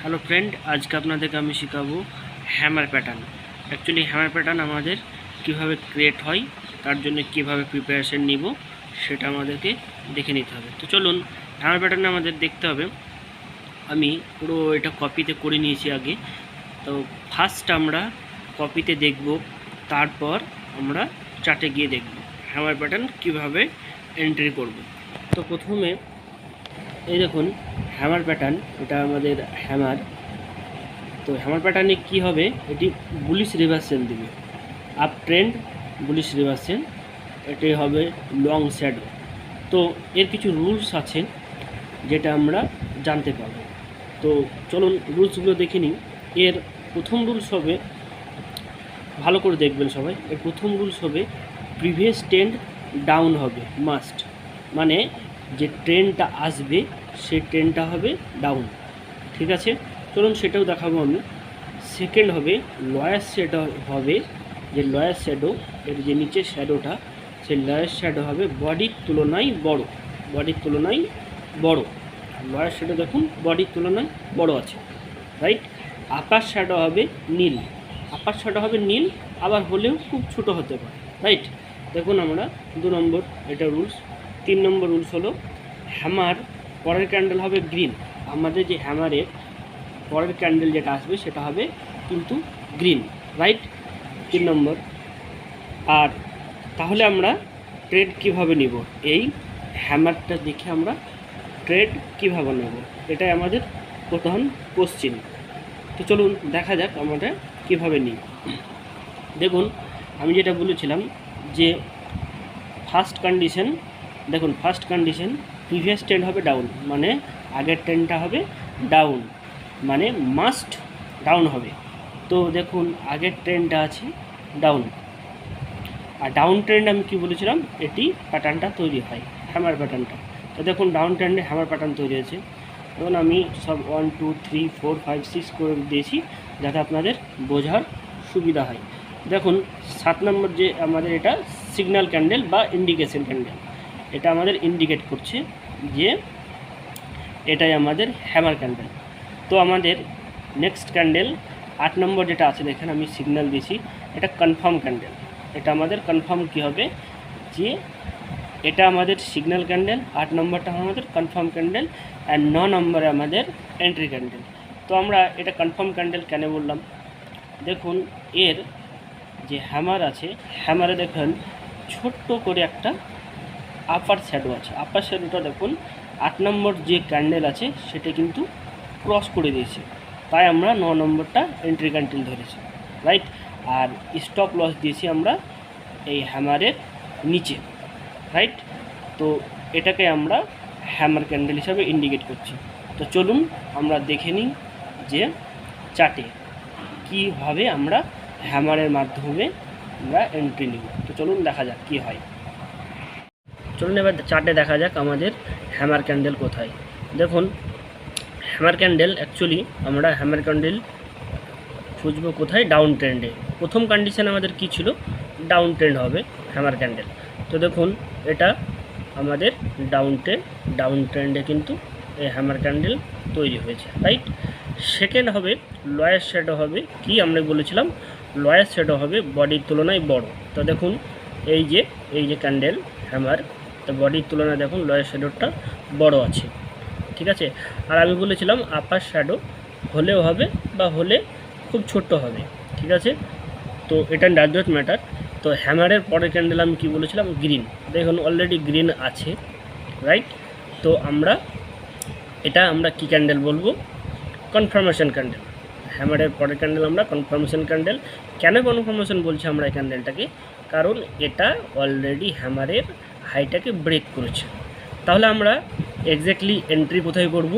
Hello friend, আজকে আপনাদেরকে আমি শেখাবো hammer pattern. Actually hammer pattern আমাদের কিভাবে ক্রিয়েট হয়, তার জন্য কিভাবে প্রিপারেশন নিব সেটা আমাদেরকে দেখে নিতে হবে। তো চলুন, হ্যামার প্যাটার্ন আমাদের দেখতে হবে। আমি পুরো এটা কপিতে করে নিয়েছি আগে। তো ফার্স্ট আমরা কপিতে দেখব, তারপর আমরা চার্টে গিয়ে দেখব হ্যামার প্যাটার্ন কিভাবে এন্ট্রি করব। তো প্রথমে এই দেখুন হ্যামার প্যাটার্ন, এটা আমাদের হ্যামার। তো হ্যামার প্যাটার্নে কী হবে, এটি বুলিশ রিভার্সেল দেবে, আপ ট্রেন্ড বুলিশ রিভার্সেল, এটি হবে লং শ্যাডো। তো এর কিছু রুলস আছে যেটা আমরা জানতে পারবো। তো চলুন রুলসগুলো দেখে নিই। এর প্রথম রুলস হবে, ভালো করে দেখবেন সবাই, এর প্রথম রুলস হবে প্রিভিয়াস ট্রেন্ড ডাউন হবে মাস্ট, মানে যে ট্রেন্ডটা আসবে সেই ট্রেন্ডটা হবে ডাউন। ঠিক আছে, চলুন সেটাও দেখাবো আমি। সেকেন্ড হবে লয়ার শ্যাডো হবে, যে লয়ার শ্যাডো, এর যে নিচের শ্যাডোটা, সেই লয়ার শ্যাডো হবে বডির তুলনায় বড়, বডির তুলনায় বড়। লয়ার শ্যাডো দেখুন বডির তুলনায় বড় আছে, রাইট। আপার শ্যাডো হবে নীল, আপার শ্যাডো হবে নীল, আবার হলেও খুব ছোট হতে পারে, রাইট। দেখুন আমরা 2 নম্বর এটা রুলস। 3 নম্বর রুলস হলো হ্যামার পরের ক্যান্ডেল হবে গ্রিন। আমাদের যে হ্যামারের পরের ক্যান্ডেল যেটা আসবে সেটা হবে কিন্তু গ্রিন, রাইট। 3 নম্বর। আর তাহলে আমরা ট্রেড কিভাবে নিব, এই হ্যামারটা দেখে আমরা ট্রেড কিভাবে নেব, এটাই আমাদের প্রধান কোশ্চিন। তো চলুন দেখা যাক আমরা কিভাবে নিই। দেখুন আমি যেটা বলেছিলাম যে ফার্স্ট কন্ডিশন, দেখুন ফার্স্ট কন্ডিশন প্রিভিয়াস ট্রেন্ড হবে ডাউন, মানে আগের ট্রেন্ডটা হবে ডাউন, মানে মাস্ট ডাউন হবে। তো দেখুন আগের ট্রেন্ডটা আছে ডাউন, আর ডাউন ট্রেন্ড আমি কী বলেছিলাম, এটি প্যাটার্নটা তৈরি হয় হ্যামার প্যাটার্নটা। তো দেখুন ডাউন ট্রেন্ডে হ্যামার প্যাটার্ন তৈরি হয়েছে। তখন আমি সব 1 2 3 4 5 6 করে দিয়েছি যাতে আপনাদের বোঝার সুবিধা হয়। দেখুন 7 নম্বর যে আমাদের এটা সিগন্যাল ক্যান্ডেল বা ইন্ডিকেশন ক্যান্ডেল, এটা আমাদের ইন্ডিকেট করছে যে এটাই আমাদের হ্যামার ক্যান্ডেল। তো আমাদের নেক্সট ক্যান্ডেল 8 নম্বর যেটা আছে, দেখেন আমি সিগন্যাল দিয়েছি, এটা কনফার্ম ক্যান্ডেল। এটা আমাদের কনফার্ম কী হবে, যে এটা আমাদের সিগন্যাল ক্যান্ডেল, 8 নম্বরটা আমাদের কনফার্ম ক্যান্ডেল, আর 9 নম্বরে আমাদের এন্ট্রি ক্যান্ডেল। তো আমরা এটা কনফার্ম ক্যান্ডেল কেন বললাম, দেখুন এর যে হ্যামার আছে, হ্যামারে দেখুন ছোট্ট করে একটা আপার শ্যাডো আছে। আপার শ্যাডোটা দেখুন 8 নম্বর যে ক্যান্ডেল আছে সেটা কিন্তু ক্রস করে দিয়েছে, তাই আমরা 9 নম্বরটা এন্ট্রি ক্যান্ডেল ধরেছি, রাইট। আর স্টপ লস দিয়েছি আমরা এই হ্যামারের নিচে, রাইট। তো এটাকে আমরা হ্যামার ক্যান্ডেল হিসাবে ইন্ডিকেট করছি। তো চলুন আমরা দেখে নিই যে চার্টে কীভাবে আমরা হ্যামারের মাধ্যমে আমরা এন্ট্রি নিব। তো চলুন দেখা যাক কী হয়। চলুন এবার চার্টে দেখা যাক আমাদের হ্যামার ক্যান্ডেল কোথায়। দেখুন হ্যামার ক্যান্ডেল, অ্যাকচুয়ালি আমরা হ্যামার ক্যান্ডেল খুঁজবো কোথায়, ডাউন ট্রেন্ডে। প্রথম কন্ডিশন আমাদের কি ছিল, ডাউন ট্রেন্ড হবে হ্যামার ক্যান্ডেল। তো দেখুন এটা আমাদের ডাউন ট্রেন্ডে কিন্তু এই হ্যামার ক্যান্ডেল তৈরি হয়েছে, রাইট। সেকেন্ড হবে লয়ার শ্যাডো হবে, কি আমরা বলেছিলাম, লয়ার শ্যাডো হবে বডির তুলনায় বড়। তো দেখুন এই যে ক্যান্ডেল হ্যামার, তো বডির তুলনায় দেখুন লয়ার শ্যাডোটা বড় আছে, ঠিক আছে। আর আমি বলেছিলাম আপার শ্যাডো হলেও হবে বা হলে খুব ছোট্ট হবে, ঠিক আছে। তো এটা ডাজ নট ম্যাটার। তো হ্যামারের পরের ক্যান্ডেল আমি কি বলেছিলাম, গ্রিন। দেখুন অলরেডি গ্রিন আছে, রাইট। তো এটা আমরা কি ক্যান্ডেল বলবো, কনফার্মেশন ক্যান্ডেল। হ্যামারের পরের ক্যান্ডেল আমরা কনফার্মেশন ক্যান্ডেল। কেন কনফার্মেশন বলছি আমরা এই ক্যান্ডেলটাকে, কারণ এটা অলরেডি হ্যামারের হাইটাকে ব্রেক করেছে। তাহলে আমরা এক্স্যাক্টলি এন্ট্রি কোথায় করব,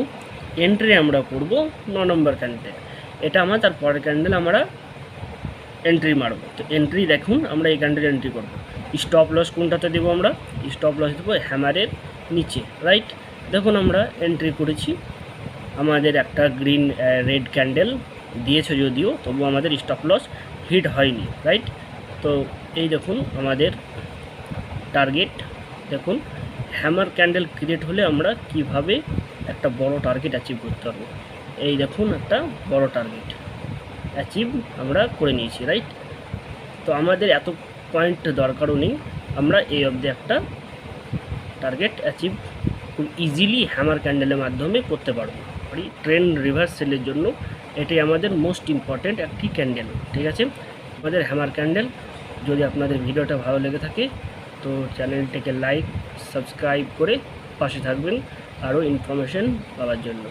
এন্ট্রি আমরা করব 9 নম্বর ক্যান্ডেল। এটা আমার তার পরের ক্যান্ডেল আমরা এন্ট্রি মারব। তো এন্ট্রি দেখুন আমরা এই ক্যান্ডেল এন্ট্রি করব। স্টপ লস কোনটাতে দেবো, আমরা স্টপ লস দেবো হ্যামারের নিচে, রাইট। দেখুন আমরা এন্ট্রি করেছি, আমাদের একটা গ্রিন রেড ক্যান্ডেল দিয়েছে যদিও, তবু আমাদের স্টপ লস হিট হয়নি, রাইট। তো এই দেখুন আমাদের টার্গেট, দেখুন হ্যামার ক্যান্ডেল ক্রিয়েট হলে আমরা কিভাবে একটা বড় টার্গেট অ্যাচিভ করতে পারবো। এই দেখুন একটা বড় টার্গেট অ্যাচিভ আমরা করে নিয়েছি, রাইট। তো আমাদের এত পয়েন্ট দরকারও নেই, আমরা এই অবধি একটা টার্গেট অ্যাচিভ খুব ইজিলি হ্যামার ক্যান্ডেলের মাধ্যমে করতে পারবো। ট্রেন্ড রিভার্সালের জন্য এটাই আমাদের মোস্ট ইম্পর্ট্যান্ট একটি ক্যান্ডেল, ঠিক আছে, আমাদের হ্যামার ক্যান্ডেল। যদি আপনাদের ভিডিওটা ভালো লেগে থাকে তো চ্যানেলটিকে লাইক সাবস্ক্রাইব করে পাশে থাকবেন আরও ইনফরমেশন পাওয়ার জন্য।